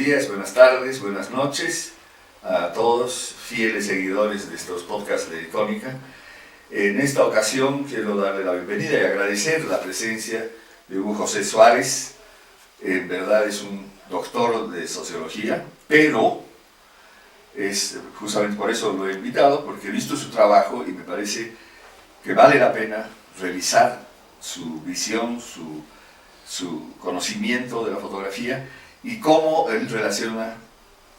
días, buenas tardes, buenas noches a todos fieles seguidores de estos podcasts de Icónica. En esta ocasión quiero darle la bienvenida y agradecer la presencia de Hugo José Suárez. En verdad es un doctor de sociología, pero justamente por eso lo he invitado, porque he visto su trabajo y me parece que vale la pena revisar su visión, su conocimiento de la fotografía y cómo él relaciona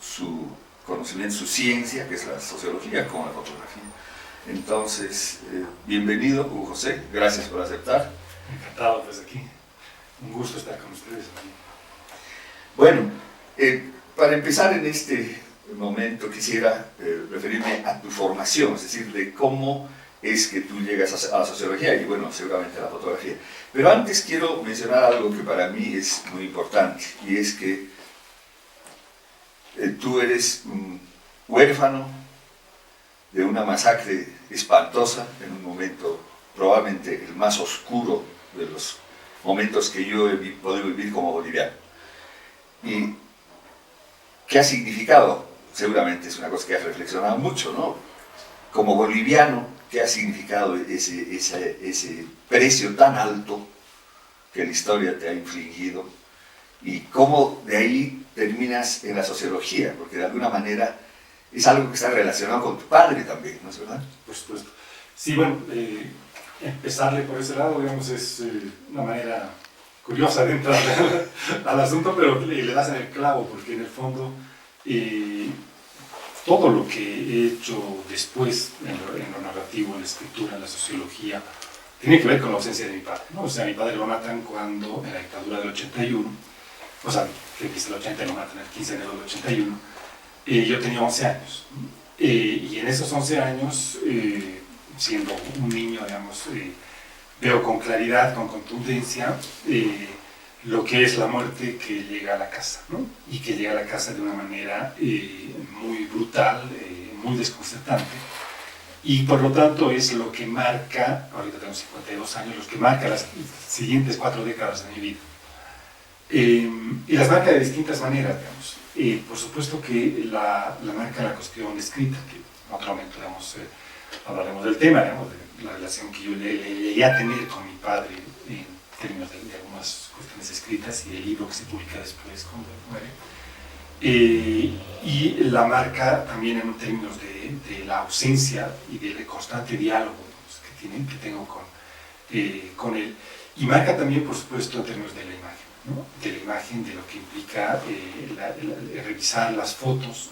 su conocimiento, su ciencia, que es la sociología, con la fotografía. Entonces, bienvenido, Hugo José, gracias por aceptar. Encantado desde aquí, un gusto estar con ustedes aquí. Bueno, para empezar en este momento quisiera referirme a tu formación, es decir, de cómo es que tú llegas a la sociología y bueno, seguramente a la fotografía. Pero antes quiero mencionar algo que para mí es muy importante, y es que tú eres un huérfano de una masacre espantosa en un momento probablemente el más oscuro de los momentos que yo he podido vivir como boliviano. ¿Y qué ha significado? Seguramente es una cosa que has reflexionado mucho, ¿no? Como boliviano, ¿qué ha significado ese precio tan alto que la historia te ha infligido? Y cómo de ahí terminas en la sociología, porque de alguna manera es algo que está relacionado con tu padre también, ¿no es verdad? Por supuesto. Sí, bueno, empezarle por ese lado, digamos, es una manera curiosa de entrar al asunto, pero le das en el clavo, porque en el fondo todo lo que he hecho después en lo narrativo, en la escritura, en la sociología, tiene que ver con la ausencia de mi padre, ¿no? O sea, mi padre lo matan cuando, en la dictadura del 81, o sea, que empieza el 80 y lo matan el 15 de enero del 81, yo tenía 11 años. Y en esos 11 años, siendo un niño, digamos, veo con claridad, con contundencia, lo que es la muerte que llega a la casa, ¿no? Y que llega a la casa de una manera muy brutal, muy desconcertante. Y por lo tanto es lo que marca, ahorita tengo 52 años, lo que marca las siguientes 4 décadas de mi vida. Y las marca de distintas maneras, digamos. Por supuesto que la marca la cuestión escrita, que en otro momento, digamos, hablaremos del tema, digamos, de la relación que yo llegué a tener con mi padre en términos de algunas cuestiones escritas y el libro que se publica después cuando muere. Y la marca también en términos de la ausencia y del constante diálogo, digamos, que tengo con él. Y marca también, por supuesto, en términos de la imagen, ¿no? De la imagen, de lo que implica revisar las fotos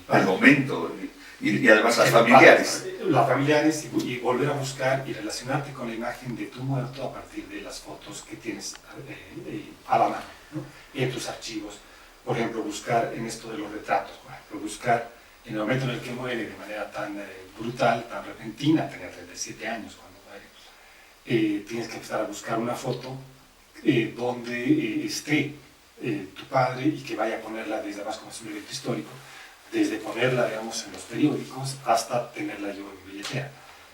al momento y además las familiares. Las familiares y volver a buscar y relacionarte con la imagen de tu muerto a partir de las fotos que tienes a la mano, ¿no? En tus archivos. Por ejemplo, buscar en esto de los retratos, por ejemplo, buscar en el momento en el que muere de manera tan brutal, tan repentina, tenía 37 años cuando muere, tienes que empezar a buscar una foto donde esté tu padre y que vaya a ponerla desde además como es un evento histórico, desde ponerla, digamos, en los periódicos hasta tenerla yo en mi billetera.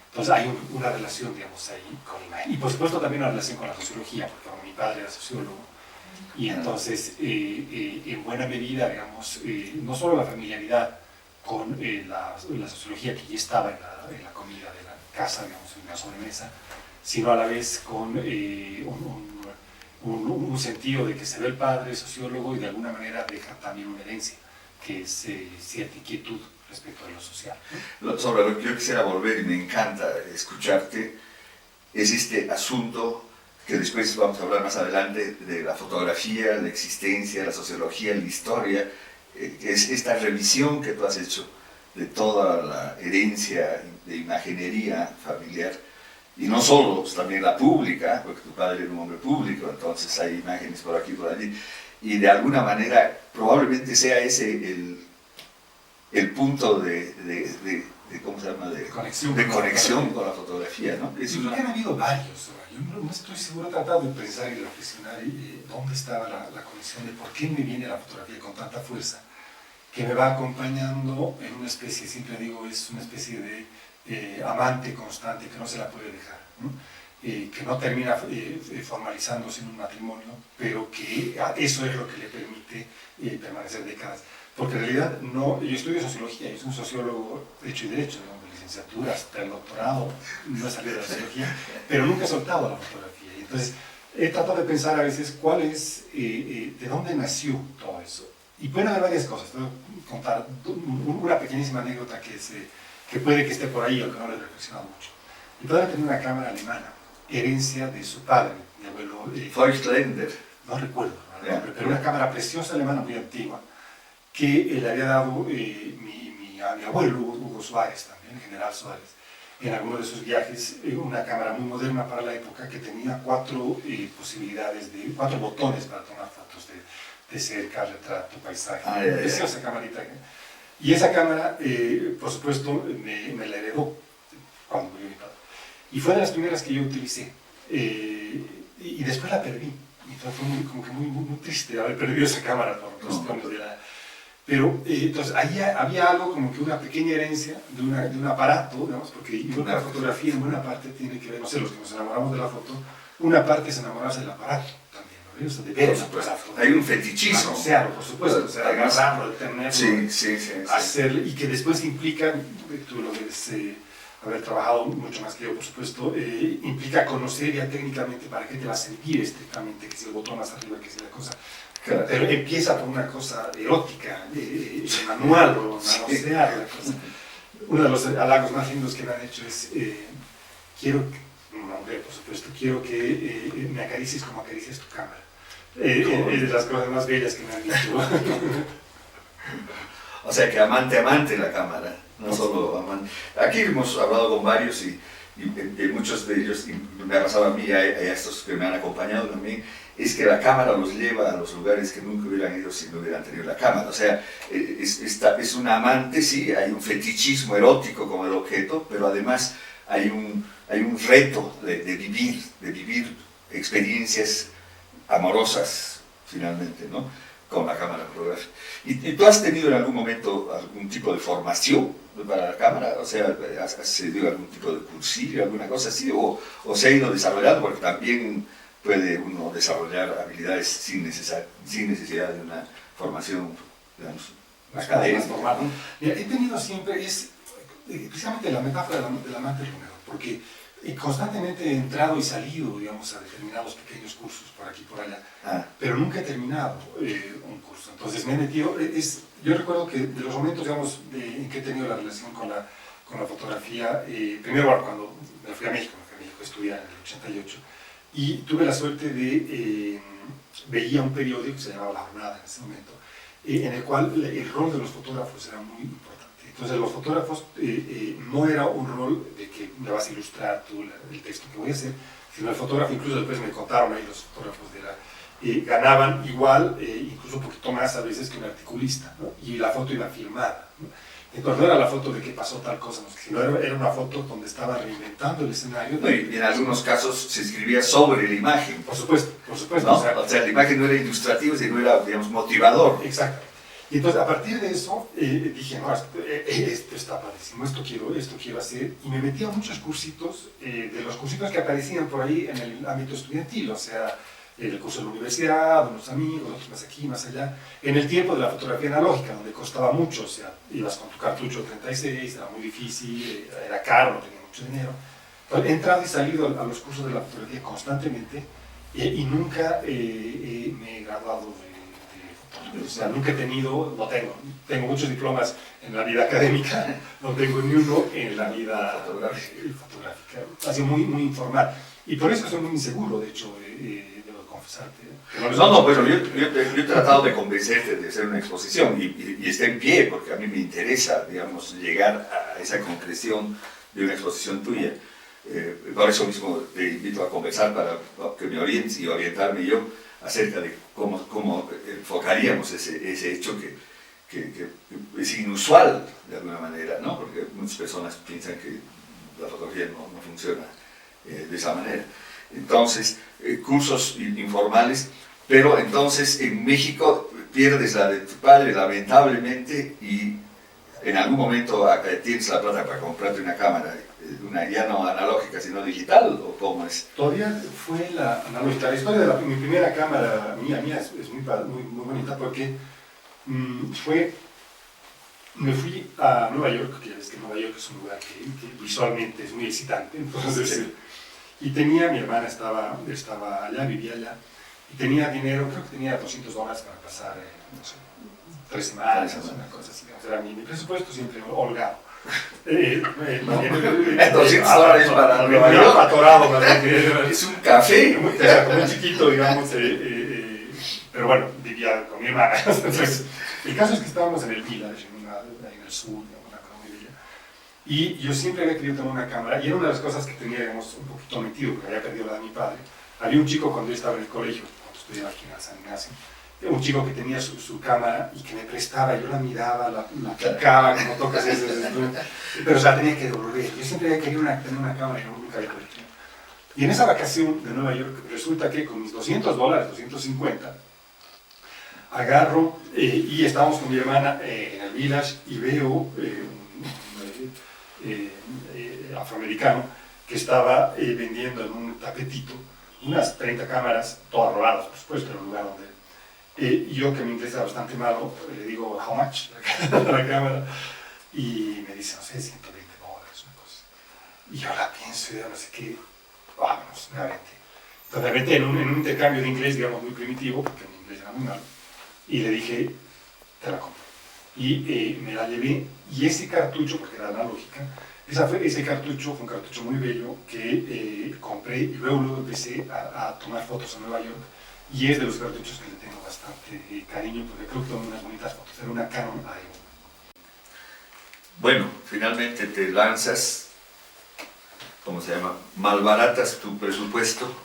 Entonces hay una relación, digamos, ahí con la imagen. Y por supuesto también una relación con la sociología, porque como mi padre era sociólogo, y entonces en buena medida, digamos, no solo la familiaridad con la sociología que ya estaba en la comida de la casa, digamos, en la sobremesa, sino a la vez con un sentido de que se ve el padre sociólogo y de alguna manera deja también una herencia, que es cierta inquietud respecto de lo social. Sobre lo que yo quisiera volver, y me encanta escucharte, es este asunto que después vamos a hablar más adelante de la fotografía, la existencia, la sociología, la historia, que es esta revisión que tú has hecho de toda la herencia de imaginería familiar, y no solo, pues, también la pública, porque tu padre era un hombre público, entonces hay imágenes por aquí y por allí, y de alguna manera probablemente sea ese el punto de ¿cómo se llama? De conexión con la fotografía, ¿no? Han habido varios. Yo no estoy seguro, he tratado de pensar y reflexionar dónde estaba la conexión de por qué me viene la fotografía con tanta fuerza, que me va acompañando en una especie, siempre digo, es una especie de amante constante que no se la puede dejar, ¿no? que no termina formalizándose en un matrimonio, pero que eso es lo que le permite permanecer décadas. Porque en realidad no, yo estudio sociología, yo soy un sociólogo de hecho y derecho, de licenciatura hasta el doctorado, no he salido de la sociología, pero nunca he soltado la fotografía. Y entonces he tratado de pensar a veces cuál es, de dónde nació todo eso. Y pueden haber varias cosas. Te voy a contar una pequeñísima anécdota que puede que esté por ahí o que no le he reflexionado mucho. Mi padre tenía una cámara alemana, herencia de su padre, mi abuelo. Feuchtländer. No recuerdo el nombre, pero una cámara preciosa alemana muy antigua que le había dado a mi abuelo, Hugo Suárez también, el general Suárez, en alguno de sus viajes, una cámara muy moderna para la época que tenía 4 posibilidades, 4 botones para tomar fotos de cerca, retrato, paisaje. Preciosa camarita. Y esa cámara, por supuesto, me la heredó cuando murió mi padre. Y fue de las primeras que yo utilicé. Y después la perdí. Y entonces fue muy triste haber perdido esa cámara por cuestiones de la... Pero entonces ahí había algo como que una pequeña herencia de un aparato, digamos, porque yo creo que la fotografía en buena parte tiene que ver, no sé, los que nos enamoramos de la foto, una parte es enamorarse del aparato también, ¿no? O sea, de ver el aparato. Hay un fetichismo. Manosearlo, por supuesto, o sea, agarrarlo, detenerlo, sí. hacerlo, y que después implica, tú lo debes haber trabajado mucho más que yo, por supuesto, implica conocer ya técnicamente para qué te va a servir estrictamente, que si el botón más arriba, que si la cosa... Claro. Pero empieza por una cosa erótica, manual, o manosear la cosa. Uno de los halagos más lindos que me han hecho es, quiero, una mujer por supuesto, quiero que me acaricies como acaricias tu cámara. Es de las cosas más bellas que me han dicho. O sea que amante la cámara, no solo amante. Aquí hemos hablado con varios y muchos de ellos, y me ha pasado a mí y a estos que me han acompañado también, es que la cámara los lleva a los lugares que nunca hubieran ido si no hubieran tenido la cámara. O sea, es un amante, sí, hay un fetichismo erótico como el objeto, pero además hay un reto de vivir experiencias amorosas, finalmente, ¿no? Con la cámara fotográfica. ¿Y tú has tenido en algún momento algún tipo de formación para la cámara? O sea, ¿has seguido algún tipo de cursillo, alguna cosa así? ¿O se ha ido desarrollando? Porque también puede uno desarrollar habilidades sin necesidad de una formación, digamos, académica. Mira, he tenido siempre, precisamente la metáfora del amante es lo mejor, porque constantemente he entrado y salido, digamos, a determinados pequeños cursos por aquí y por allá, pero nunca he terminado un curso. Entonces me he metido, yo recuerdo que de los momentos, digamos, en que he tenido la relación con la fotografía, primero cuando me fui a México a estudiar en el 88, y tuve la suerte de, veía un periódico que se llamaba La Jornada en ese momento, en el cual el rol de los fotógrafos era muy importante. Entonces los fotógrafos no era un rol de que me vas a ilustrar tú el texto que voy a hacer, sino el fotógrafo, incluso después me contaron ahí los fotógrafos ganaban igual, incluso un poquito más a veces que un articulista, ¿no? Y la foto iba filmada, ¿no? Entonces no era la foto de que pasó tal cosa, sino era una foto donde estaba reinventando el escenario. Y en algunos casos se escribía sobre la imagen. Por supuesto. ¿No? O sea, la imagen no era ilustrativa, sino era, digamos, motivador. Exacto. Y entonces a partir de eso dije, no, esto está padrísimo, esto quiero hacer. Y me metí a muchos cursitos, de los cursitos que aparecían por ahí en el ámbito estudiantil, o sea, el curso de la universidad, unos amigos, otros más aquí, más allá, en el tiempo de la fotografía analógica, donde costaba mucho, o sea, ibas con tu cartucho 36, era muy difícil, era caro, no tenía mucho dinero. Entonces, he entrado y salido a los cursos de la fotografía constantemente y nunca me he graduado de fotografía, o sea, nunca he tenido, no tengo muchos diplomas en la vida académica, no tengo ni uno en la vida fotográfica, ha sido muy informal. Y por eso soy muy inseguro, de hecho, debo confesarte. No, bueno, yo he tratado de convencerte de hacer una exposición y está en pie, porque a mí me interesa, digamos, llegar a esa concreción de una exposición tuya. Por eso mismo te invito a conversar para que me orientes y orientarme yo acerca de cómo enfocaríamos ese hecho que es inusual de alguna manera, ¿no? Porque muchas personas piensan que la fotografía no funciona de esa manera. Entonces, cursos informales, pero entonces en México pierdes la de tu padre lamentablemente y en algún momento tienes la plata para comprarte una cámara ya no analógica, sino digital, ¿o cómo es? Todavía fue la analógica. La historia de mi primera cámara mía es muy bonita porque me fui a Nueva York, que ya ves que Nueva York es un lugar que visualmente es muy excitante, entonces, Sí. Y tenía, mi hermana estaba allá, vivía allá, y tenía dinero, creo que tenía $200 para pasar, no sé, 3 semanas, una cosa así, digamos, era mi presupuesto siempre holgado. $200 para Nueva York. Atorado, más bien, Es un café. o sea, como un chiquito, digamos, pero bueno, vivía con mi hermana. Entonces, el caso es que estábamos en el Village, en el sur, una cosa muy bella. Y yo siempre había querido tener una cámara, y era una de las cosas que tenía, digamos, un poquito metido, porque había perdido la de mi padre. Había un chico cuando yo estaba en el colegio, cuando estudiaba aquí en San Ignacio, un chico que tenía su cámara y que me prestaba, yo la miraba, la picaba, como tocas eso, pero o sea, tenía que devolver. Yo siempre había querido tener una cámara y nunca había podido. Y en esa vacación de Nueva York, resulta que con mis $200, 250, agarro y estábamos con mi hermana en el Village y veo un afroamericano que estaba vendiendo en un tapetito unas 30 cámaras, todas robadas, por supuesto, en un lugar donde... y yo, que mi inglés era bastante malo, le digo, how much, la cámara, y me dice, no sé, $120, una cosa. Y yo la pienso y yo no sé qué, vámonos, me aventé. Entonces me aventé en un intercambio de inglés, digamos, muy primitivo, porque mi inglés era muy malo, y le dije, te la compro. Y me la llevé, y ese cartucho, porque era analógica, ese cartucho fue un cartucho muy bello que compré y luego empecé a tomar fotos en Nueva York, y es de los cartuchos que le tengo bastante cariño, porque creo que tomo unas bonitas fotos. Era una Canon A1. Bueno, finalmente te lanzas, ¿cómo se llama? Malbaratas tu presupuesto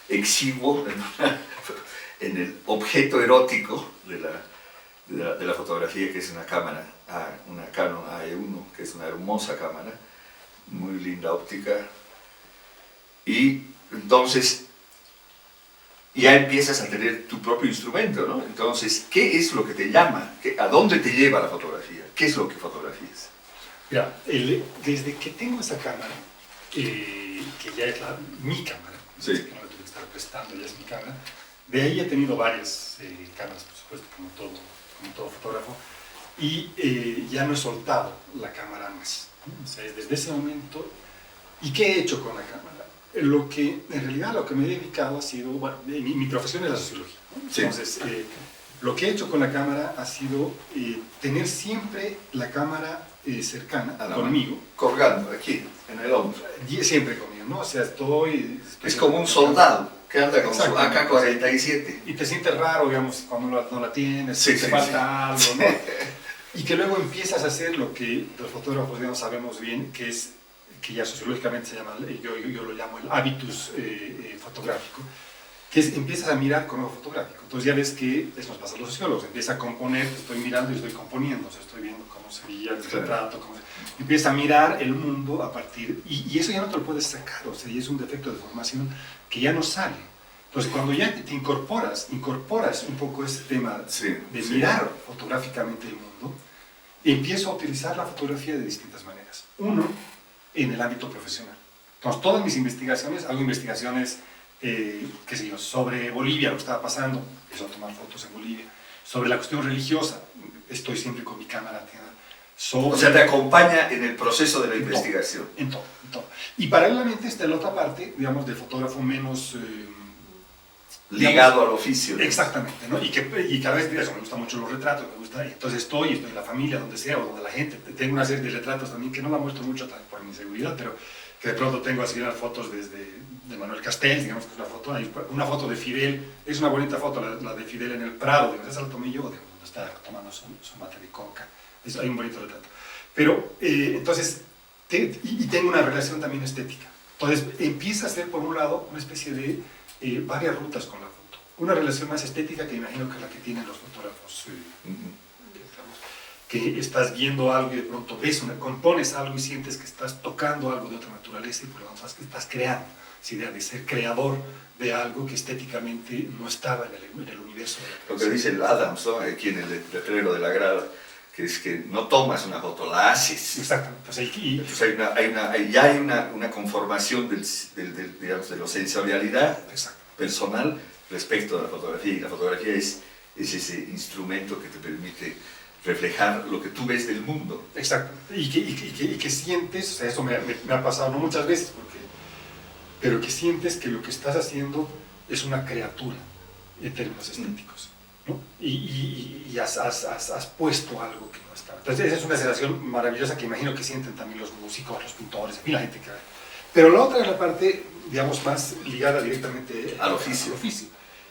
exiguo en el objeto erótico de la fotografía, que es una cámara, una Canon AE1, que es una hermosa cámara, muy linda óptica, y entonces ya empiezas a tener tu propio instrumento, ¿no? Entonces, ¿qué es lo que te llama? ¿A dónde te lleva la fotografía? ¿Qué es lo que fotografías? Mira, desde que tengo esa cámara, que ya es mi cámara, sí, que no la tuve que estar prestando, ya es mi cámara, de ahí he tenido varias cámaras, por supuesto, como todo fotógrafo, y ya no he soltado la cámara más. O sea, desde ese momento, ¿y qué he hecho con la cámara? En realidad lo que me he dedicado ha sido, bueno, mi profesión es la sociología, ¿no? Sí. Entonces, lo que he hecho con la cámara ha sido tener siempre la cámara cercana conmigo. Colgando aquí, en el hombro. Siempre conmigo, ¿no? O sea, estoy es como un soldado que anda con su AK-47. Y te sientes raro, digamos, cuando no la tienes, sí, te falta algo, ¿no? Y que luego empiezas a hacer lo que los fotógrafos, digamos, sabemos bien, que es, que ya sociológicamente se llama, yo lo llamo el hábitus fotográfico, que es, empiezas a mirar con ojo fotográfico. Entonces ya ves que, eso nos pasa a los sociólogos, empieza a componer, estoy mirando y estoy componiendo, o sea, estoy viendo cómo sería el retrato, empieza a mirar el mundo a partir, y eso ya no te lo puedes sacar, o sea, y es un defecto de formación que ya no sale. Entonces cuando ya te incorporas un poco ese tema de mirar fotográficamente el mundo, empiezo a utilizar la fotografía de distintas maneras. Uno, en el ámbito profesional. Entonces, todas mis investigaciones, hago investigaciones, qué sé yo, sobre Bolivia, lo que estaba pasando, empiezo a tomar fotos en Bolivia. Sobre la cuestión religiosa, estoy siempre con mi cámara. O sea, te acompaña en el proceso de la investigación. En todo. Y paralelamente está la otra parte, digamos, de fotógrafo menos... ligado al oficio. Exactamente, ¿no? Y cada vez, eso, me gustan mucho los retratos, me gusta, entonces estoy en la familia, donde sea, o donde la gente, tengo una serie de retratos también que no la muestro mucho por mi seguridad, pero que de pronto tengo así las fotos de Manuel Castells, digamos que es una foto de Fidel, es una bonita foto, la de Fidel en el Prado, digamos, esa la tomé yo, donde está tomando su mate de coca, hay un bonito retrato. Pero, entonces, y tengo una relación también estética, entonces empieza a ser, por un lado, una especie de varias rutas con la foto. Una relación más estética que imagino que es la que tienen los fotógrafos. Digamos, que estás viendo algo y de pronto compones algo y sientes que estás tocando algo de otra naturaleza y por lo tanto que estás creando. Esa idea de ser creador de algo que estéticamente no estaba en el universo de la creación. Lo que dice el Adams, ¿no? Aquí en el letrero de la grada, que es que no tomas una foto, la haces. Exactamente. Pues Entonces ya hay una conformación digamos, de la sensorialidad personal respecto a la fotografía, y la fotografía es ese instrumento que te permite reflejar lo que tú ves del mundo. Exacto. Y que sientes, o sea, eso me ha pasado no muchas veces, pero que sientes que lo que estás haciendo es una criatura en términos estéticos, ¿no? Y has puesto algo que no está. Entonces esa es una sensación maravillosa que imagino que sienten también los músicos, los pintores, en fin, la gente que... Pero la otra es la parte, digamos, más ligada directamente al oficio,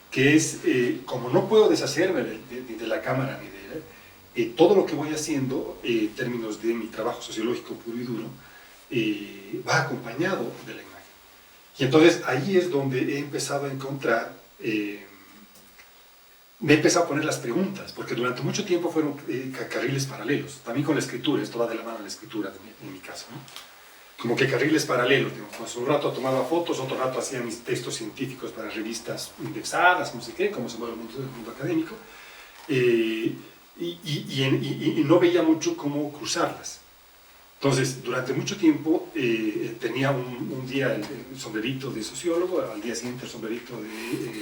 que es, como no puedo deshacerme de la cámara ni de todo lo que voy haciendo, en términos de mi trabajo sociológico puro y duro, va acompañado de la imagen. Y entonces ahí es donde he empezado a encontrar, me he empezado a poner las preguntas, porque durante mucho tiempo fueron carriles paralelos, también con la escritura, esto va de la mano de la escritura en mi caso, ¿no? Como que carriles paralelos, digamos, un rato tomaba fotos, otro rato hacía mis textos científicos para revistas indexadas, no sé qué, como se mueve el mundo académico, y no veía mucho cómo cruzarlas. Entonces, durante mucho tiempo tenía un día el sombrerito de sociólogo, al día siguiente el sombrerito de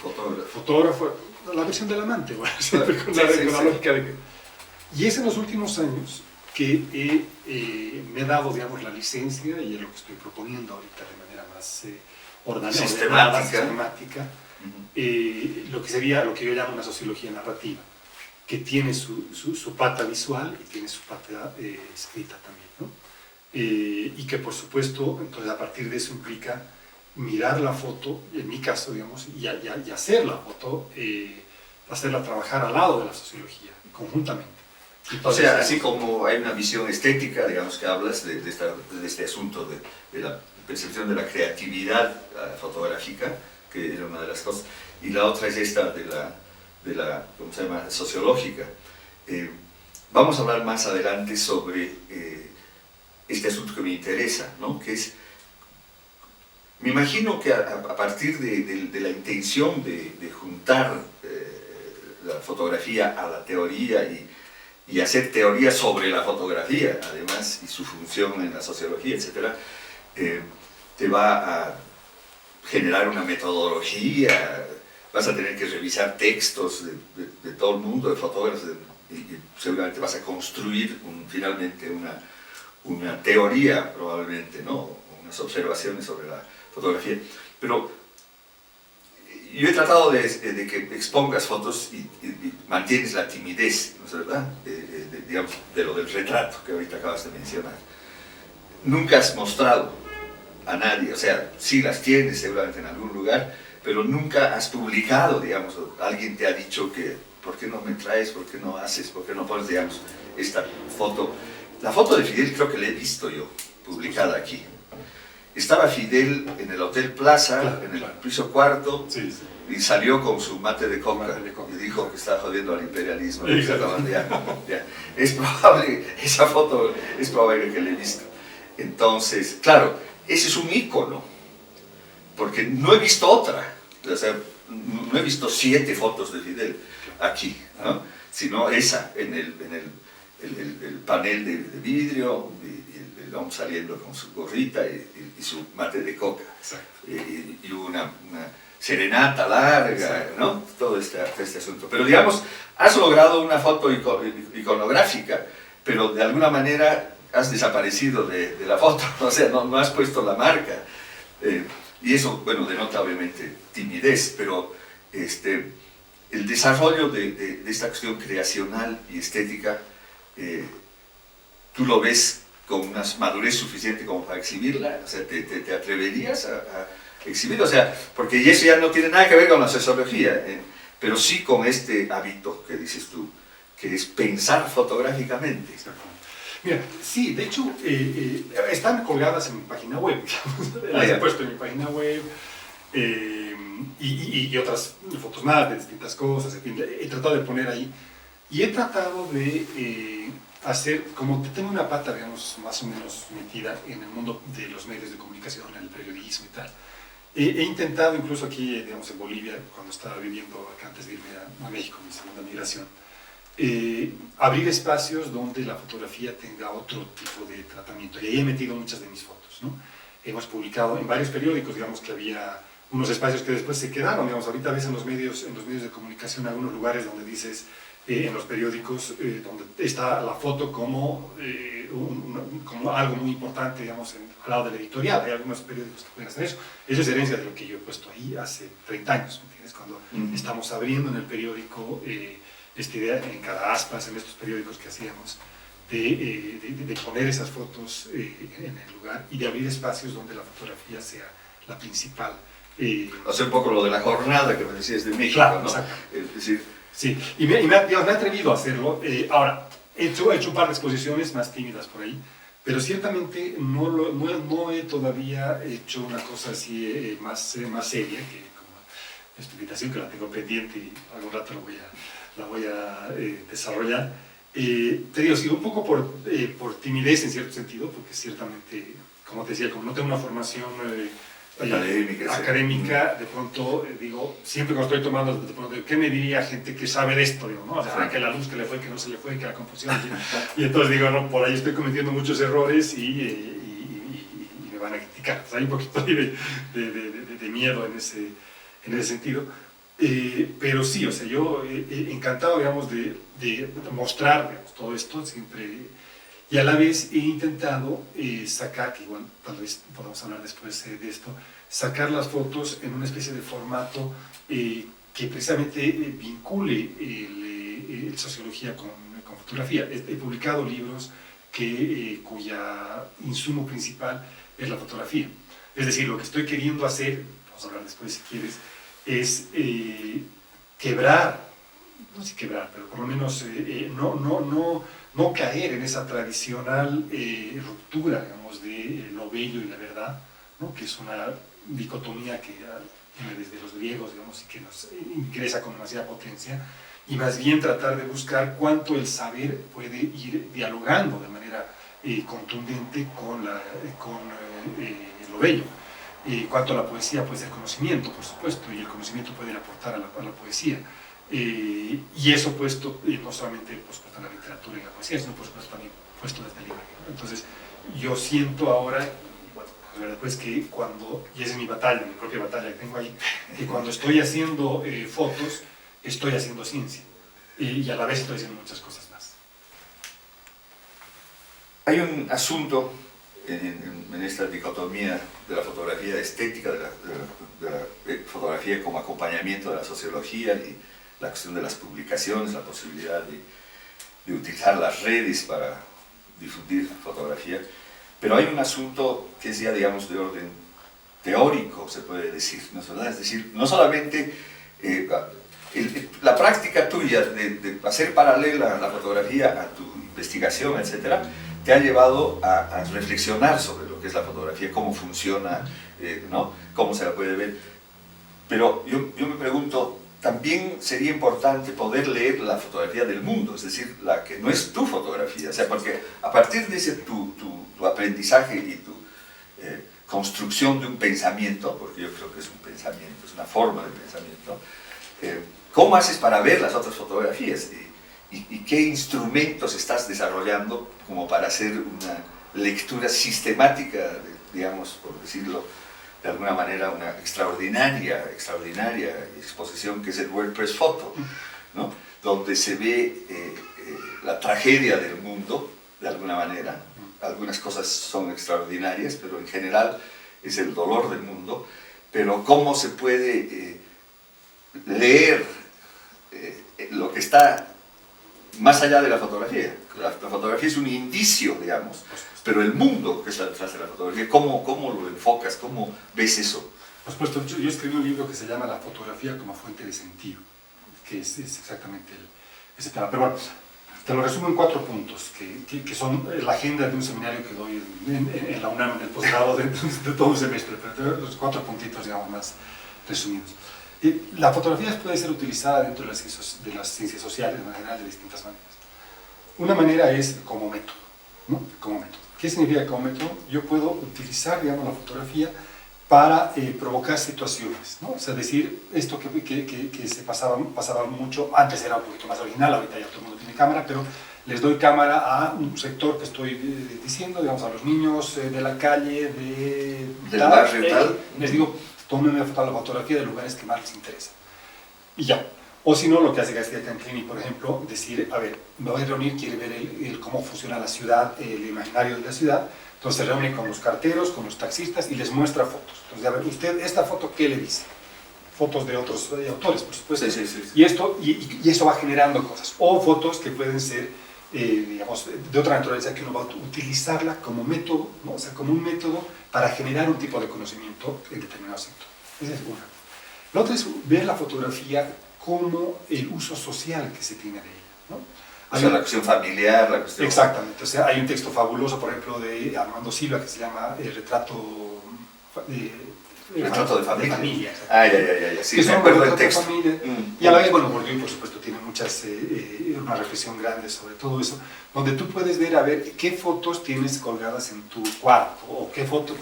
fotógrafo, la versión del amante, bueno, siempre con la lógica de que... Y es en los últimos años que me he dado, digamos, la licencia, y es lo que estoy proponiendo ahorita de manera más ordenada, sistemática, lo que sería lo que yo llamo una sociología narrativa, que tiene su pata visual y tiene su pata escrita también, ¿no? Y que por supuesto, entonces a partir de eso implica mirar la foto, en mi caso, digamos, y hacer la foto, hacerla trabajar al lado de la sociología, conjuntamente. Entonces, o sea, así como hay una visión estética, digamos, que hablas de este asunto de la percepción de la creatividad fotográfica, que era una de las cosas, y la otra es esta de la ¿cómo se llama?, sociológica. Vamos a hablar más adelante sobre este asunto que me interesa, ¿no? Que es, me imagino que a partir de la intención de juntar la fotografía a la teoría y hacer teoría sobre la fotografía, además, y su función en la sociología, etc., te va a generar una metodología, vas a tener que revisar textos de todo el mundo, de fotógrafos, y seguramente vas a construir finalmente una teoría, probablemente, ¿no? Unas observaciones sobre la fotografía. Pero yo he tratado de que expongas fotos y mantienes la timidez, ¿no es verdad? Digamos, de lo del retrato que ahorita acabas de mencionar. Nunca has mostrado a nadie, o sea, sí las tienes seguramente en algún lugar, pero nunca has publicado, digamos, alguien te ha dicho que, ¿por qué no me traes? ¿Por qué no haces? ¿Por qué no pones, digamos, esta foto? La foto de Fidel creo que la he visto yo, publicada aquí. Estaba Fidel en el Hotel Plaza, claro, en el piso cuarto, sí, sí, y salió con su mate de coca y dijo que estaba jodiendo al imperialismo. Es probable, esa foto es probable que la he visto. Entonces, claro, ese es un ícono, porque no he visto otra, o sea, no he visto 7 fotos de Fidel aquí, ¿no? Sino esa, en el panel de vidrio, y el hombre saliendo con su gorrita y su mate de coca, y una serenata larga, ¿no? Todo este asunto. Pero digamos, has logrado una foto iconográfica, pero de alguna manera has desaparecido de la foto, o sea, no has puesto la marca. Y eso, bueno, denota obviamente timidez, pero el desarrollo de esta cuestión creacional y estética, tú lo ves con una madurez suficiente como para exhibirla, o sea, te atreverías a exhibirla, o sea, porque eso ya no tiene nada que ver con la sociología, pero sí con este hábito que dices tú, que es pensar fotográficamente. Mira, sí, de hecho, están colgadas en mi página web, digamos, las he puesto en mi página web, y otras fotos más de distintas cosas, en fin, he tratado de poner ahí, y he tratado de hacer, como tengo una pata, digamos, más o menos metida en el mundo de los medios de comunicación, en el periodismo y tal, he intentado incluso aquí, digamos, en Bolivia, cuando estaba viviendo acá antes de irme a México, mi segunda migración, abrir espacios donde la fotografía tenga otro tipo de tratamiento. Y ahí he metido muchas de mis fotos, ¿no? Hemos publicado en varios periódicos, digamos que había unos espacios que después se quedaron, digamos, ahorita ves en los medios de comunicación algunos lugares donde dices, en los periódicos, donde está la foto como, como algo muy importante, digamos, al lado del editorial. Hay algunos periódicos que pueden hacer eso. Eso es herencia de lo que yo he puesto ahí hace 30 años, ¿me entiendes? Cuando estamos abriendo en el periódico esta idea, en cada aspas, en estos periódicos que hacíamos, de poner esas fotos en el lugar y de abrir espacios donde la fotografía sea la principal. Hace un poco lo de la jornada que me decías de México, claro, ¿no? Exacto. Es decir, sí, y me he atrevido a hacerlo. Ahora, he hecho un par de exposiciones más tímidas por ahí, pero ciertamente no he todavía hecho una cosa así más seria, que como esta invitación que la tengo pendiente y algún rato la voy a desarrollar. Te digo, sí, un poco por timidez en cierto sentido, porque ciertamente, como te decía, como no tengo una formación académica, de pronto digo, siempre cuando estoy tomando, de pronto, ¿qué me diría gente que sabe de esto? Digo, ¿no? O sea, que la luz que le fue, que no se le fue, que la composición. Y entonces digo, no, por ahí estoy cometiendo muchos errores y me van a criticar. O sea, hay un poquito de miedo en ese sentido. Pero sí, o sea, yo encantado, digamos, de mostrar, digamos, todo esto siempre, y a la vez he intentado sacar, que igual tal vez podamos hablar después de esto, sacar las fotos en una especie de formato que precisamente vincule el sociología con fotografía. He publicado libros cuya insumo principal es la fotografía. Es decir, lo que estoy queriendo hacer, vamos a hablar después si quieres, es quebrar, no sé quebrar, pero por lo menos no caer en esa tradicional ruptura, digamos, de lo bello y la verdad, ¿no? Que es una dicotomía que viene desde los griegos, digamos, y que nos ingresa con demasiada potencia, y más bien tratar de buscar cuánto el saber puede ir dialogando de manera contundente con lo bello. Cuanto la poesía puede ser conocimiento, por supuesto, y el conocimiento puede aportar a la poesía. Y eso puesto no solamente por supuesto en la literatura y la poesía, sino por supuesto también puesto desde el libro. Entonces, yo siento ahora, bueno, después que cuando, y esa es mi batalla, mi propia batalla que tengo ahí, que cuando estoy haciendo fotos, estoy haciendo ciencia. Y a la vez estoy haciendo muchas cosas más. hay un asunto en esta dicotomía de la fotografía estética, de la fotografía como acompañamiento de la sociología y la cuestión de las publicaciones, la posibilidad de utilizar las redes para difundir fotografía, pero hay un asunto que es ya, digamos, de orden teórico, se puede decir, ¿no es verdad? Es decir, no solamente la práctica tuya de hacer paralela la fotografía a tu investigación, etcétera, te ha llevado a reflexionar sobre lo que es la fotografía, cómo funciona, ¿no? Cómo se la puede ver. Pero yo me pregunto, también sería importante poder leer la fotografía del mundo, es decir, la que no es tu fotografía. O sea, porque a partir de ese tu aprendizaje y tu construcción de un pensamiento, porque yo creo que es un pensamiento, es una forma de pensamiento, ¿cómo haces para ver las otras fotografías? ¿Y qué instrumentos estás desarrollando como para hacer una lectura sistemática, digamos, por decirlo de alguna manera, una extraordinaria exposición que es el WordPress Photo, ¿no? Donde se ve la tragedia del mundo, de alguna manera. Algunas cosas son extraordinarias, pero en general es el dolor del mundo. Pero cómo se puede leer lo que está más allá de la fotografía. La fotografía es un indicio, digamos, pero el mundo que está detrás de la fotografía, ¿cómo lo enfocas? ¿Cómo ves eso? Por supuesto, yo escribí un libro que se llama La fotografía como fuente de sentido, que es exactamente ese tema. Pero bueno, te lo resumo en 4 puntos, que son la agenda de un seminario que doy en la UNAM, en el posgrado de todo un semestre, pero los 4 puntitos, digamos, más resumidos. La fotografía puede ser utilizada dentro de las ciencias sociales, en general, de distintas maneras. Una manera es como método, ¿no? Como método. ¿Qué significa como método? Yo puedo utilizar, digamos, la fotografía para provocar situaciones, ¿no? O sea, decir esto que se pasaba mucho, antes era un poquito más original, ahorita ya todo el mundo tiene cámara, pero les doy cámara a un sector que estoy diciendo, digamos, a los niños de la calle, del barrio tal. Les digo, tómenme la fotografía de lugares que más les interesa. Y ya. O si no, lo que hace García Canclini, por ejemplo, decir, a ver, me voy a reunir, quiere ver cómo funciona la ciudad, el imaginario de la ciudad. Entonces se reúne con los carteros, con los taxistas y les muestra fotos. Entonces, a ver, usted, esta foto, ¿qué le dice? Fotos de otros autores, por supuesto. Sí. Y eso va generando cosas. O fotos que pueden ser, digamos, de otra naturaleza, que uno va a utilizarla como método, ¿no? O sea, como un método para generar un tipo de conocimiento en determinado sector. Esa es una. La otra es ver la fotografía como el uso social que se tiene de ella, ¿no? O sea, la cuestión familiar, la cuestión... Exactamente, o sea, hay un texto fabuloso, por ejemplo, de Armando Silva, que se llama El retrato de familia. Ya. Sí, me acuerdo del texto. Y a la vez, bueno, Bourdieu, por supuesto, tiene una reflexión grande sobre todo eso, donde tú puedes ver, a ver, qué fotos tienes colgadas en tu cuarto, o qué foto,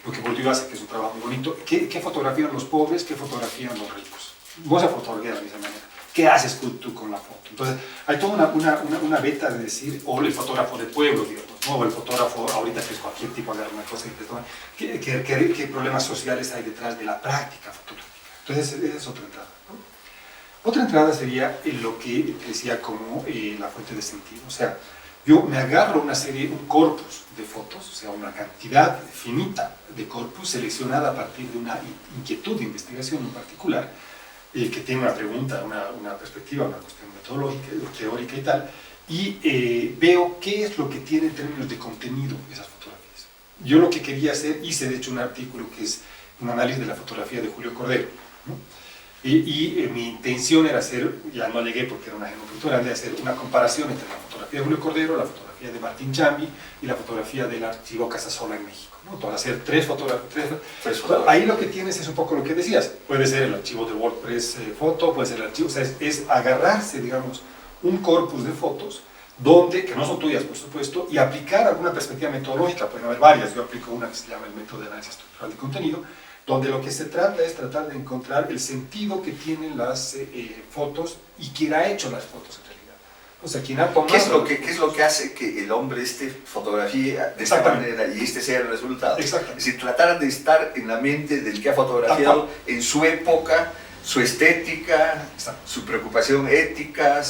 lo que Bourdieu hace, que es un trabajo muy bonito, qué fotografían los pobres, qué fotografían los ricos. No se fotografía de la misma manera. ¿Qué haces tú con la foto? Entonces, hay toda una beta de decir, o el fotógrafo de pueblo, digamos, ¿no? O el fotógrafo, ahorita que es cualquier tipo, agarra una cosa y te toma, ¿qué problemas sociales hay detrás de la práctica fotográfica? Entonces, esa es otra entrada, ¿no? Otra entrada sería lo que decía como la fuente de sentido. O sea, yo me agarro un corpus de fotos, o sea, una cantidad finita de corpus seleccionada a partir de una inquietud de investigación en particular, que tiene una pregunta, una perspectiva, una cuestión metodológica, teórica y tal, y veo qué es lo que tiene en términos de contenido esas fotografías. Yo lo que quería hacer, hice de hecho un artículo que es un análisis de la fotografía de Julio Cordero, ¿no? Mi intención era hacer, ya no llegué porque era una agenda muy grande, hacer una comparación entre la fotografía de Julio Cordero, la fotografía de Martín Chambi y la fotografía del archivo Casasola en México, ¿no? Entonces hacer tres fotografías. Ahí lo que tienes es un poco lo que decías, puede ser el archivo de WordPress foto, puede ser el archivo, o sea, es agarrarse, digamos, un corpus de fotos, que no son tuyas, por supuesto, y aplicar alguna perspectiva metodológica. Pueden haber varias, yo aplico una que se llama el método de análisis estructural de contenido, donde lo que se trata es tratar de encontrar el sentido que tienen las fotos y quién ha hecho las fotos en realidad. O sea, quién ha tomado... ¿Qué es lo que hace que el hombre fotografía de esta manera y sea el resultado? Es decir, tratar de estar en la mente del que ha fotografiado en su época, su estética, su preocupación ética.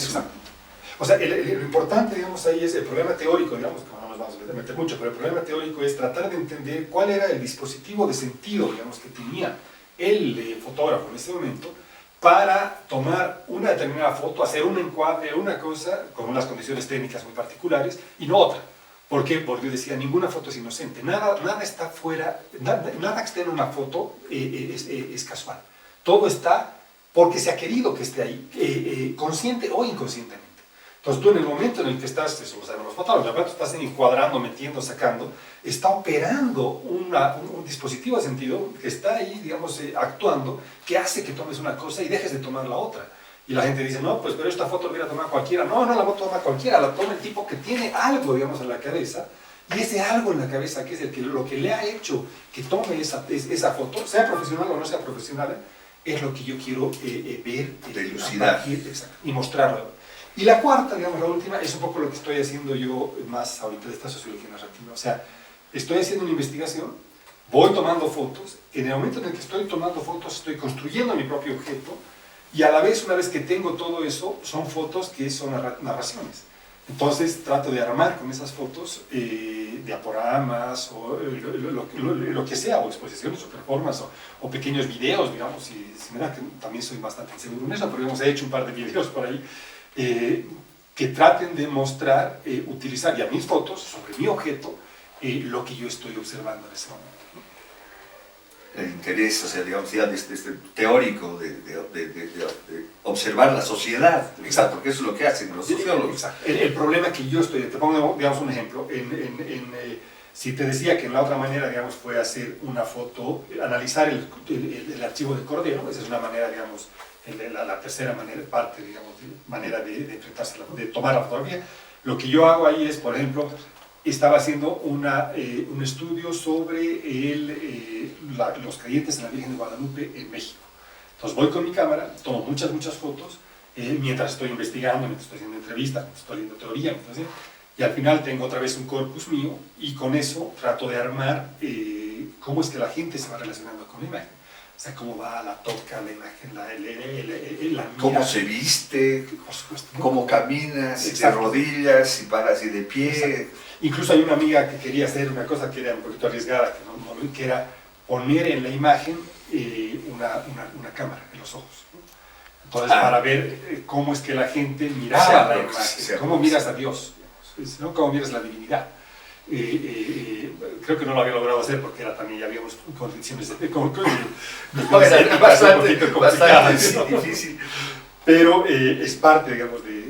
O sea, lo importante, digamos, ahí es el problema teórico, digamos, que no nos vamos a meter mucho, pero el problema teórico es tratar de entender cuál era el dispositivo de sentido, digamos, que tenía el fotógrafo en ese momento para tomar una determinada foto, hacer un encuadre, una cosa, con unas condiciones técnicas muy particulares, y no otra. Porque Bourdieu decía, ninguna foto es inocente, nada está fuera, nada que esté en una foto es casual. Todo está porque se ha querido que esté ahí, consciente o inconscientemente. Entonces tú en el momento en el que estás, eso lo saben los fotógrafos, estás encuadrando, metiendo, sacando, está operando un dispositivo de sentido que está ahí, digamos, actuando, que hace que tomes una cosa y dejes de tomar la otra. Y la gente dice, no, pues pero esta foto la hubiera tomado cualquiera. No la toma cualquiera, la toma el tipo que tiene algo, digamos, en la cabeza, y ese algo en la cabeza, que es lo que le ha hecho que tome esa foto, sea profesional o no sea profesional, es lo que yo quiero ver, dilucidar y mostrarlo. Y la cuarta, digamos, la última, es un poco lo que estoy haciendo yo más ahorita de esta sociología narrativa. O sea, estoy haciendo una investigación, voy tomando fotos, en el momento en el que estoy tomando fotos estoy construyendo mi propio objeto, y a la vez, una vez que tengo todo eso, son fotos que son narraciones. Entonces trato de armar con esas fotos diaporamas o lo que sea, o exposiciones o performances o pequeños videos, digamos, y se me da que también soy bastante inseguro en eso, pero digamos, he hecho un par de videos por ahí que traten de mostrar, utilizar ya mis fotos sobre mi objeto, lo que yo estoy observando en ese momento. El interés, o sea, digamos, ya desde teórico de observar la sociedad, exacto, porque eso es lo que hacen los sociólogos. El problema que yo te pongo, digamos, un ejemplo, si te decía que en la otra manera, digamos, fue hacer una foto, analizar el archivo de Cordero, esa es una manera, digamos, la tercera parte, digamos, manera de enfrentarse, de tomar la fotografía. Lo que yo hago ahí es, por ejemplo, estaba haciendo un estudio sobre los creyentes en la Virgen de Guadalupe en México. Entonces voy con mi cámara, tomo muchas fotos, mientras estoy investigando, mientras estoy haciendo entrevistas, mientras estoy leyendo teoría, y al final tengo otra vez un corpus mío, y con eso trato de armar cómo es que la gente se va relacionando con la imagen. O sea, cómo va la toca, la imagen, la cómo se viste, por supuesto, ¿no? cómo caminas, si de Exacto. rodillas, si paras y de pie. Exacto. Incluso hay una amiga que quería hacer una cosa que era un poquito arriesgada, que era poner en la imagen una cámara en los ojos, ¿no? Entonces, para ver cómo es que la gente miraba la imagen, cómo miras a Dios, digamos, ¿no? Cómo miras la divinidad. Creo que no lo había logrado hacer porque también ya habíamos condiciones bastante difícil. Pero es parte, digamos, de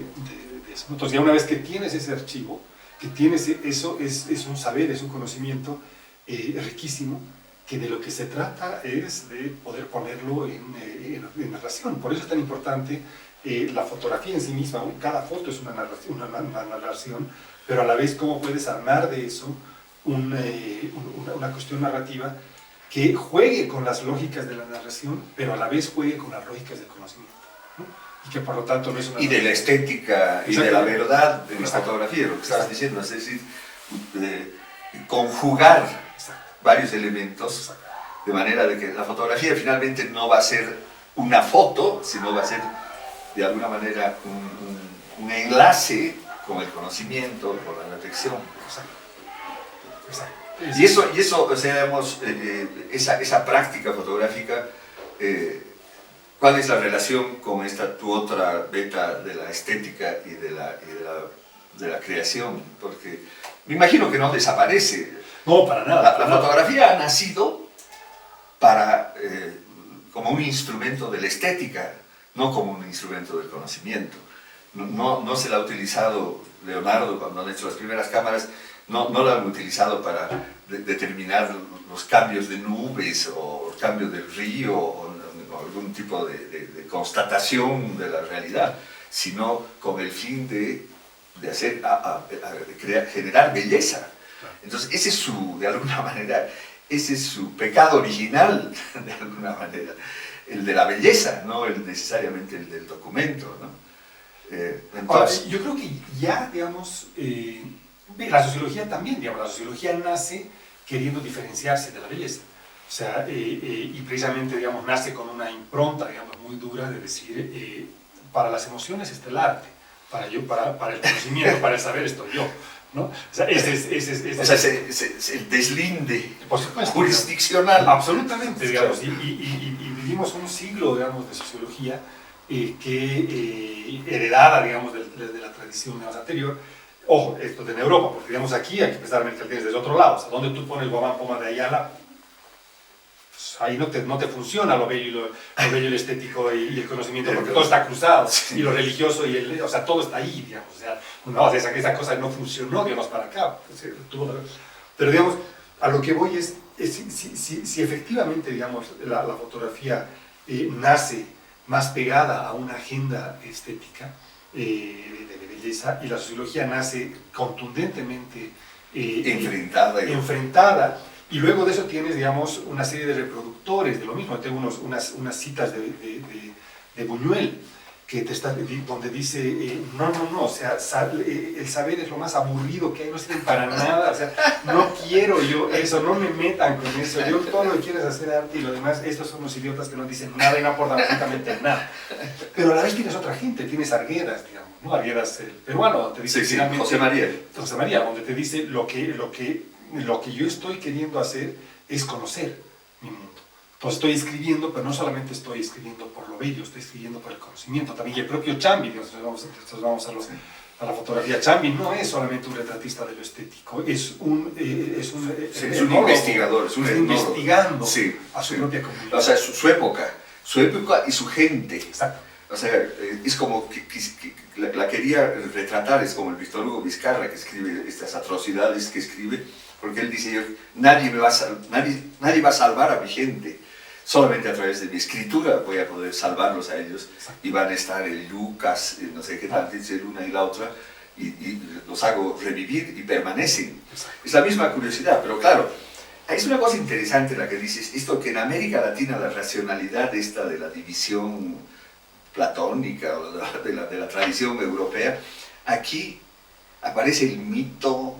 eso. Entonces, ya una vez que tienes ese archivo, que tienes eso, es un saber, es un conocimiento riquísimo, que de lo que se trata es de poder ponerlo en narración. Por eso es tan importante la fotografía en sí misma. Cada foto es una narración, pero a la vez cómo puedes armar de eso una cuestión narrativa que juegue con las lógicas de la narración, pero a la vez juegue con las lógicas del conocimiento, ¿no? Y que por lo tanto no es una... Y de la estética y de la verdad de la fotografía, lo que estabas diciendo, es decir, conjugar varios elementos de manera de que la fotografía finalmente no va a ser una foto, sino va a ser de alguna manera un enlace con el conocimiento, con la reflexión. Y eso, o sea, digamos, esa práctica fotográfica, ¿cuál es la relación con tu otra beta de la estética y de la creación? Porque me imagino que no desaparece. No, para nada. La fotografía ha nacido como un instrumento de la estética, no como un instrumento del conocimiento. No se la ha utilizado Leonardo cuando han hecho las primeras cámaras, no la han utilizado para determinar los cambios de nubes o el cambio del río o algún tipo de constatación de la realidad, sino con el fin de generar belleza. Entonces de alguna manera, ese es su pecado original, de alguna manera, el de la belleza, no necesariamente el del documento, ¿no? Entonces, yo creo que ya, digamos, la sociología también, digamos, la sociología nace queriendo diferenciarse de la belleza. O sea, y precisamente, digamos, nace con una impronta, digamos, muy dura de decir, para las emociones está el arte, para el conocimiento, para el saber estoy yo, ¿no? O sea, ese es el deslinde, por supuesto, jurisdiccional. Digamos, absolutamente, digamos, y vivimos un siglo, digamos, de sociología heredada, digamos, de la tradición, digamos, anterior. Ojo, esto de Europa, porque digamos aquí hay que pensar en el desde otro lado. O sea, donde tú pones Guamán Poma de Ayala, pues ahí no te funciona lo bello y el estético y el conocimiento, porque todo está cruzado, y lo religioso o sea, todo está ahí, digamos. O sea, no, esa cosa no funcionó, digamos, para acá. Pero digamos, a lo que voy es si efectivamente, digamos, la fotografía nace más pegada a una agenda estética, de belleza, y la sociología nace contundentemente enfrentada, y luego de eso tienes, digamos, una serie de reproductores de lo mismo. Tengo unas citas de Buñuel, donde dice, no, o sea, el saber es lo más aburrido que hay, no sirven para nada, o sea, no quiero yo eso, no me metan con eso, yo todo lo que quiero es hacer arte y lo demás, estos son los idiotas que no dicen nada y no aportan absolutamente nada. Pero a la vez tienes otra gente, tienes Arguedas, digamos, ¿no? Arguedas, el peruano, donde te dice finalmente... José María, donde te dice lo que yo estoy queriendo hacer es conocer mi mundo. Entonces estoy escribiendo, pero no solamente estoy escribiendo por lo bello, estoy escribiendo por el conocimiento también. Y el propio Chambi, entonces vamos a la fotografía. Chambi no es solamente un retratista de lo estético, es un investigador, es un investigando a su propia comunidad. O sea, su época y su gente. Exacto. O sea, es como que la quería retratar, es como el Víctor Hugo Vizcarra que escribe estas atrocidades que escribe, porque él dice, nadie va a salvar a mi gente, solamente a través de mi escritura voy a poder salvarlos a ellos. Exacto. Y van a estar el Lucas, no sé qué tal, dice una y la otra, y los hago revivir y permanecen. Exacto. Es la misma curiosidad, pero claro, es una cosa interesante la que dices, esto que en América Latina la racionalidad esta de la división platónica o de la tradición europea, aquí aparece el mito,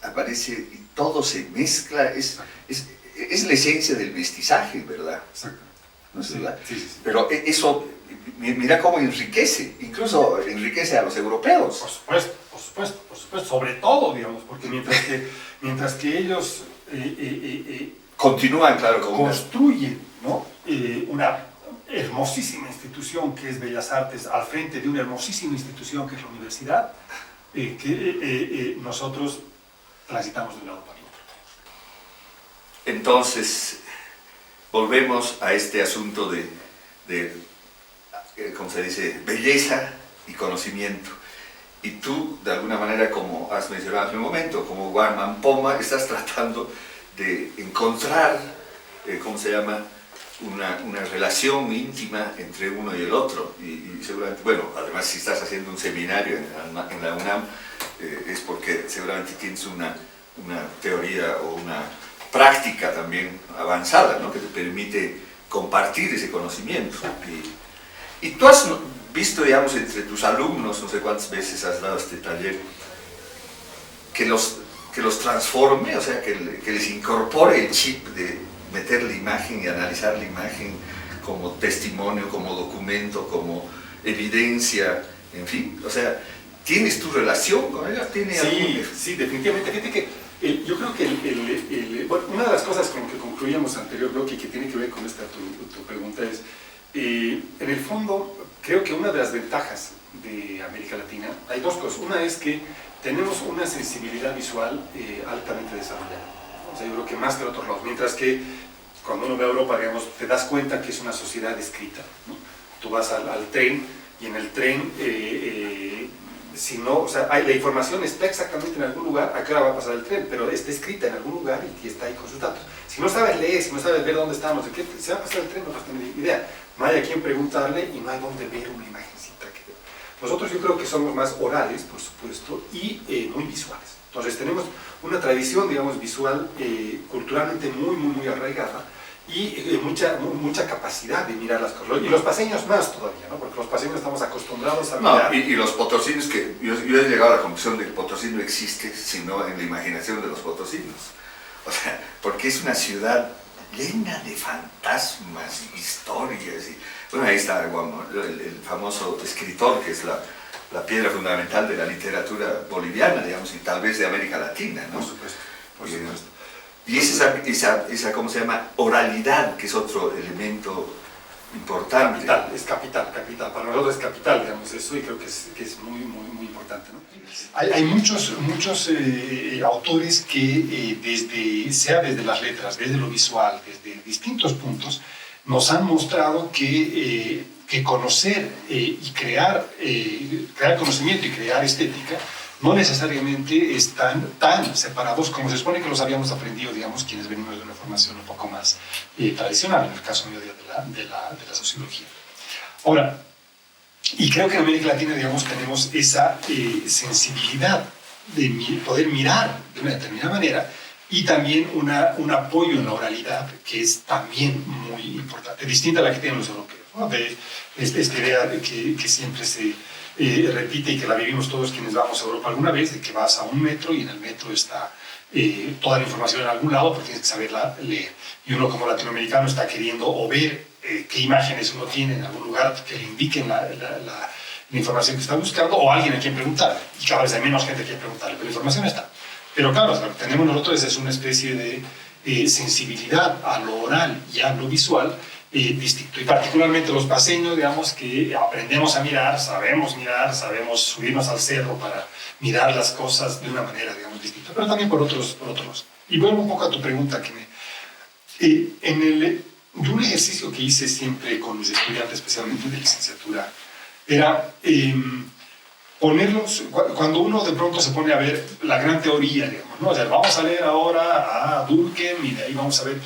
aparece y todo se mezcla, es la esencia del mestizaje, ¿verdad? Exacto. ¿No es Sí, verdad? sí, sí, sí. Pero eso, mira cómo enriquece, incluso enriquece a los europeos. Por supuesto, por supuesto, por supuesto, sobre todo, digamos, porque mientras que ellos Continúan, claro, con construyen, ¿no? Una hermosísima institución que es Bellas Artes al frente de una hermosísima institución que es la universidad, nosotros transitamos de un lado para el otro. Entonces, volvemos a este asunto de ¿cómo se dice?, belleza y conocimiento. Y tú, de alguna manera, como has mencionado hace un momento, como Warman Poma, estás tratando de encontrar, ¿cómo se llama?, una relación íntima entre uno y el otro. Y seguramente, bueno, además si estás haciendo un seminario en la UNAM, es porque seguramente tienes una teoría o una práctica también avanzada, ¿no?, que te permite compartir ese conocimiento. Y tú has visto, digamos, entre tus alumnos, no sé cuántas veces has dado este taller, que los transforme, o sea, que les incorpore el chip de meter la imagen y analizar la imagen como testimonio, como documento, como evidencia, en fin, o sea, ¿tienes tu relación con ella? Sí, definitivamente. Fíjate que yo creo que bueno, una de las cosas con que concluíamos anterior bloque y que tiene que ver con esta tu pregunta es, en el fondo, creo que una de las ventajas de América Latina, hay dos cosas. Una es que tenemos una sensibilidad visual altamente desarrollada. O sea, yo creo que más que en otros lados. Mientras que cuando uno ve a Europa, digamos, te das cuenta que es una sociedad escrita, ¿no? Tú vas al tren y en el tren, si no, o sea, la información está exactamente en algún lugar, a qué hora va a pasar el tren, pero está escrita en algún lugar y está ahí con sus datos. Si no sabes leer, si no sabes ver dónde estamos, de qué se va a pasar el tren, no vas a tener idea. No hay a quién preguntarle y no hay dónde ver una imagencita. Nosotros yo creo que somos más orales, por supuesto, y muy visuales. Entonces tenemos una tradición, digamos, visual culturalmente muy arraigada y mucha capacidad de mirar las cosas. Y los paseños más todavía, ¿no? Porque los paseños estamos acostumbrados a mirar. No, y los potosinos, que yo he llegado a la conclusión de que Potosí no existe sino en la imaginación de los potosinos. O sea, porque es una ciudad llena de fantasmas y historias. Y, bueno, ahí está el famoso escritor, que es la piedra fundamental de la literatura boliviana, digamos, y tal vez de América Latina, ¿no? Por supuesto, por supuesto. Y es esa, ¿cómo se llama?, oralidad, que es otro elemento importante. Es capital. Para nosotros es capital, digamos, eso, y creo que es muy importante, ¿no? Hay muchos autores que, sea desde las letras, desde lo visual, desde distintos puntos, nos han mostrado que conocer y crear conocimiento y crear estética no necesariamente están tan separados como se supone que los habíamos aprendido, digamos, quienes venimos de una formación un poco más tradicional, en el caso mío de la sociología. Ahora, y creo que en América Latina, digamos, tenemos esa sensibilidad de poder mirar de una determinada manera y también un apoyo en la oralidad que es también muy importante, distinta a la que tienen los europeos, ¿no? De esta idea de que siempre se repite y que la vivimos todos quienes vamos a Europa alguna vez, de que vas a un metro y en el metro está toda la información en algún lado, porque tienes que saberla leer. Y uno como latinoamericano está queriendo o ver qué imágenes uno tiene en algún lugar que le indiquen la información que está buscando, o alguien a quien preguntarle. Y cada vez hay menos gente a quien preguntarle, pero la información está. Pero claro, lo que tenemos nosotros es una especie de sensibilidad a lo oral y a lo visual distinto. Y particularmente los paseños, digamos, que aprendemos a mirar, sabemos subirnos al cerro para mirar las cosas de una manera, digamos, distinta, pero también por otros. Y vuelvo un poco a tu pregunta, que yo un ejercicio que hice siempre con mis estudiantes, especialmente de licenciatura, era ponerlos, cuando uno de pronto se pone a ver la gran teoría, digamos, ¿no? O sea, vamos a leer ahora a Durkheim y de ahí vamos a ver.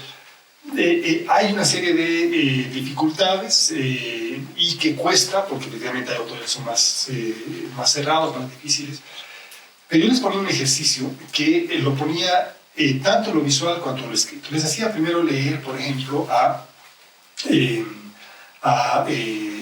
Hay una serie de dificultades y que cuesta, porque efectivamente hay autores que son más cerrados, más difíciles, Pero yo les ponía un ejercicio que lo ponía tanto en lo visual cuanto en lo escrito. Les hacía primero leer, por ejemplo, a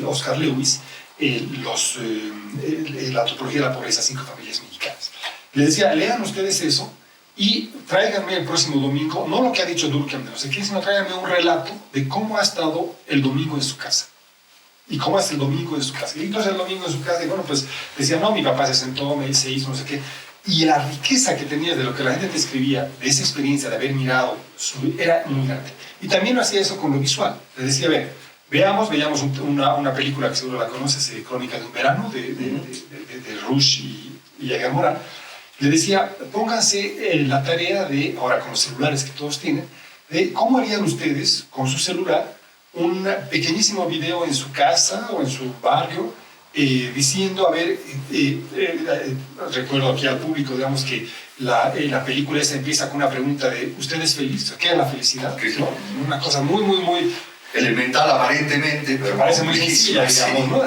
Oscar Lewis, la antropología de la pobreza, 5 familias mexicanas. Les decía, lean ustedes eso y tráiganme el próximo domingo, no lo que ha dicho Durkheim de no sé qué, sino tráiganme un relato de cómo ha estado el domingo en su casa. ¿Y cómo es el domingo en su casa? Y entonces el domingo en su casa, y bueno, pues decía, no, mi papá se sentó, se hizo, no sé qué. Y la riqueza que tenía de lo que la gente te escribía, de esa experiencia de haber mirado, era muy grande. Y también hacía eso con lo visual. Les decía, a ver, veamos una película que seguro la conoces, Crónica de un verano, de Rush y Edgar Morin. Les decía, pónganse la tarea de, ahora con los celulares que todos tienen, de cómo harían ustedes con su celular un pequeñísimo video en su casa o en su barrio, diciendo, a ver, recuerdo aquí al público, digamos que la película esa empieza con una pregunta de, ¿usted es feliz? ¿Qué es la felicidad? ¿No? Una cosa muy elemental aparentemente, pero parece muy sencilla, digamos, sí. ¿no?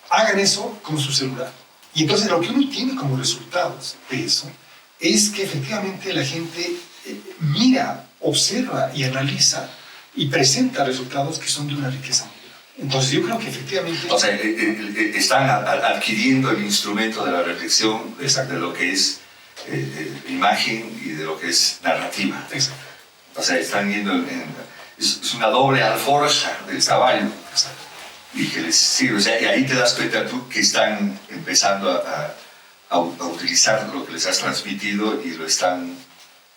Hagan eso con su celular. Y entonces lo que uno tiene como resultados de eso es que efectivamente la gente mira, observa y analiza y presenta resultados que son de una riqueza muy grande. Entonces yo creo que efectivamente... O sea, están adquiriendo el instrumento de la reflexión de lo que es imagen y de lo que es narrativa. Exacto. O sea, están yendo es una doble alforja del caballo. Exacto. Y que les sirve. O sea, y ahí te das cuenta tú que están empezando a utilizar lo que les has transmitido y lo están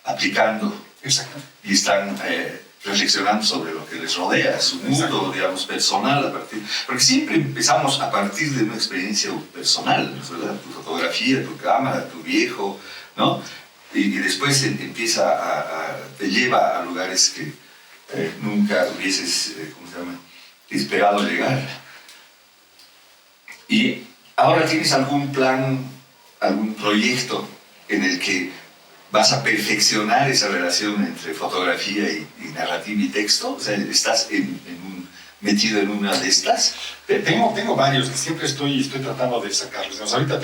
aplicando. Exacto. Y están reflexionando sobre lo que les rodea, su mundo, digamos, personal. Porque siempre empezamos a partir de una experiencia personal, ¿verdad? Tu fotografía, tu cámara, tu viejo, ¿no? Y después te lleva a lugares que nunca hubieses, ¿cómo se llama?, esperado llegar. Y ahora tienes algún plan, algún proyecto en el que vas a perfeccionar esa relación entre fotografía y narrativa y texto. O sea, ¿estás metido en una de estas? Tengo varios que siempre estoy tratando de sacarlos. Digamos, ahorita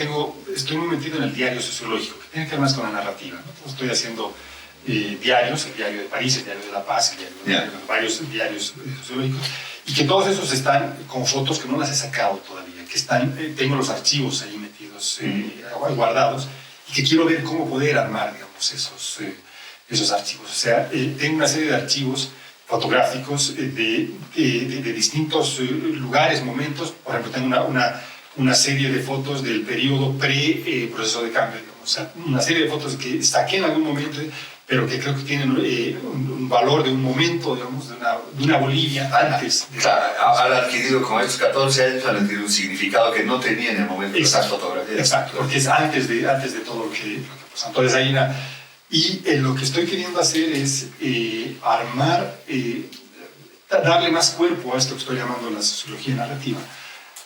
estoy muy metido en el diario sociológico, que tiene que ver más con la narrativa, ¿no? Entonces estoy haciendo diarios, el diario de París, el diario de La Paz, varios diarios sociológicos, y que todos esos están con fotos que no las he sacado todavía, que tengo los archivos ahí metidos, guardados, y que quiero ver cómo poder armar, digamos, esos archivos. O sea, tengo una serie de archivos fotográficos de distintos lugares, momentos. Por ejemplo, tengo una serie de fotos del periodo pre-proceso de cambio, digamos. O sea, una serie de fotos que saqué en algún momento, pero que creo que tienen un valor de un momento, digamos, de una Bolivia antes. Claro, han adquirido, con estos 14 años, han adquirido un significado que no tenía en el momento de esas fotografías. Exacto, porque es antes de todo lo que pasó. Entonces hay y lo que estoy queriendo hacer es armar, darle más cuerpo a esto que estoy llamando la sociología narrativa,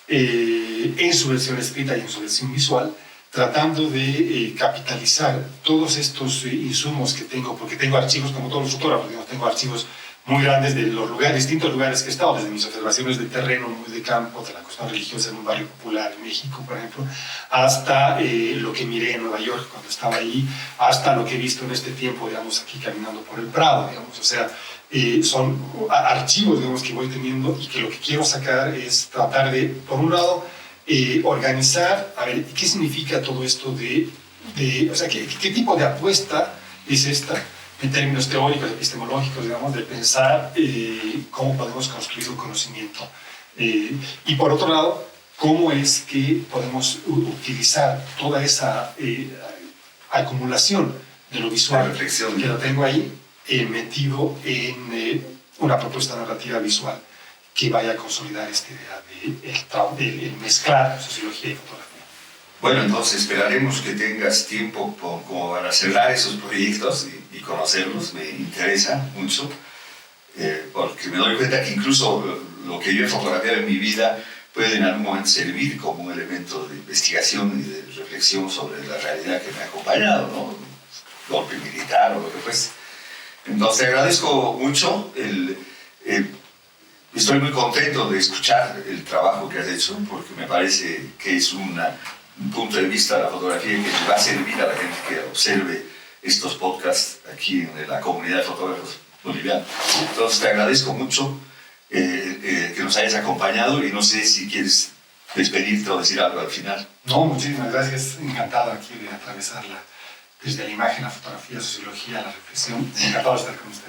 en su versión escrita y en su versión visual, tratando de capitalizar todos estos insumos que tengo, porque tengo archivos como todos los fotógrafos, tengo archivos muy grandes de los distintos lugares que he estado, desde mis observaciones de terreno, muy de campo, de la cuestión religiosa en un barrio popular en México, por ejemplo, hasta lo que miré en Nueva York cuando estaba ahí, hasta lo que he visto en este tiempo, digamos, aquí caminando por el Prado, digamos. O sea, son archivos, digamos, que voy teniendo y que lo que quiero sacar es tratar de, por un lado, organizar, a ver, ¿qué significa todo esto o sea, qué tipo de apuesta es esta en términos teóricos, epistemológicos, digamos, de pensar cómo podemos construir un conocimiento? Y por otro lado, cómo es que podemos utilizar toda esa acumulación de lo visual que lo tengo ahí metido en una propuesta narrativa visual que vaya a consolidar esta idea de mezclar sociología y fotografía. Bueno, entonces esperaremos que tengas tiempo como para cerrar esos proyectos y conocerlos. Me interesa mucho, porque me doy cuenta que incluso lo que yo he fotografiado en mi vida puede en algún momento servir como un elemento de investigación y de reflexión sobre la realidad que me ha acompañado, ¿no? Golpe militar o lo que fuese. Entonces agradezco mucho estoy muy contento de escuchar el trabajo que has hecho, porque me parece que es una un punto de vista de la fotografía que le va a servir a la gente que observe estos podcasts aquí en la comunidad de fotógrafos bolivianos. Entonces te agradezco mucho que nos hayas acompañado y no sé si quieres despedirte o decir algo al final. No, muchísimas gracias. Encantado aquí de atravesarla desde la imagen, la fotografía, la sociología, la reflexión. Encantado de estar con usted.